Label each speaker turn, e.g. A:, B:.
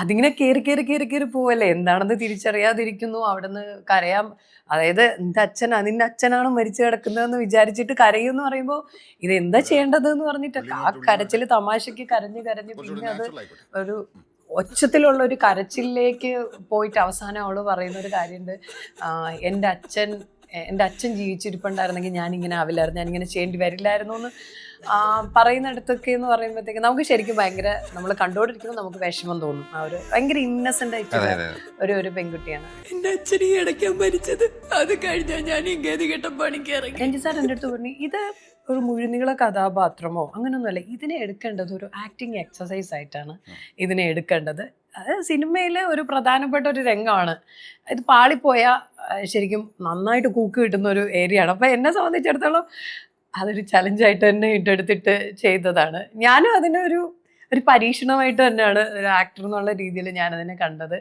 A: അതിങ്ങനെ കേറി കേറി കേറി കേറി പോവല്ലേ, എന്താണെന്ന് തിരിച്ചറിയാതിരിക്കുന്നു, അവിടുന്ന് കരയാൻ, അതായത് നിന്റെ അച്ഛനാ, നിന്റെ അച്ഛനാണ് മരിച്ചു കിടക്കുന്നതെന്ന് വിചാരിച്ചിട്ട് കരയുമെന്ന് പറയുമ്പോൾ ഇത് എന്താ ചെയ്യേണ്ടത് എന്ന് പറഞ്ഞിട്ടൊക്കെ ആ കരച്ചിൽ തമാശക്ക് കരഞ്ഞ് കരഞ്ഞ് പിന്നെ അത് ഒരു ഒച്ചത്തിലുള്ള ഒരു കരച്ചിലേക്ക് പോയിട്ട് അവസാനം അവള് പറയുന്ന ഒരു കാര്യമുണ്ട്, എൻ്റെ അച്ഛൻ എൻ്റെ അച്ഛൻ ജീവിച്ചിരിപ്പുണ്ടായിരുന്നെങ്കിൽ ഞാനിങ്ങനെ ആവില്ലായിരുന്നു, ഞാനിങ്ങനെ ചെയ്യേണ്ടി വരില്ലായിരുന്നു എന്ന് പറയുന്നിടത്തൊക്കെ എന്ന് പറയുമ്പോഴത്തേക്ക് നമുക്ക് ശരിക്കും ഭയങ്കര, നമ്മൾ കണ്ടുകൊണ്ടിരിക്കുമ്പോൾ നമുക്ക് വിഷമം തോന്നും. ആ ഒരു ഭയങ്കര ഇന്നസെന്റ് ആയിട്ടുള്ള ഒരു പെൺകുട്ടിയാണ്. എൻ്റെ അച്ഛൻ ഈ ഇടയ്ക്കാൻ മരിച്ചത്, അത് കഴിഞ്ഞാൽ ഞാൻ ഈ ഗതികെട്ട പണിക്ക് ഇറങ്ങി. രഞ്ജിത്ത് സാർ എൻ്റെ അടുത്ത് പറഞ്ഞു, ഇത് ഒരു മുഴുനീള കഥാപാത്രമോ അങ്ങനൊന്നുമല്ല, ഇതിനെ എടുക്കേണ്ടത് ഒരു ആക്ടിങ് എക്സസൈസ് ആയിട്ടാണ് ഇതിനെ എടുക്കേണ്ടത്. അത് സിനിമയിലെ ഒരു പ്രധാനപ്പെട്ട ഒരു രംഗമാണ്. ഇത് പാളിപ്പോയാൽ ശരിക്കും നന്നായിട്ട് കൂക്ക് കിട്ടുന്ന ഒരു ഏരിയ ആണ്. അപ്പം എന്നെ സംബന്ധിച്ചിടത്തോളം അതൊരു ചലഞ്ചായിട്ട് തന്നെ ഏറ്റെടുത്തിട്ട് ചെയ്തതാണ്. ഞാനും അതിനൊരു പരീക്ഷണമായിട്ട് തന്നെയാണ് ഒരു ആക്ടർ എന്നുള്ള രീതിയിൽ ഞാനതിനെ കണ്ടത്.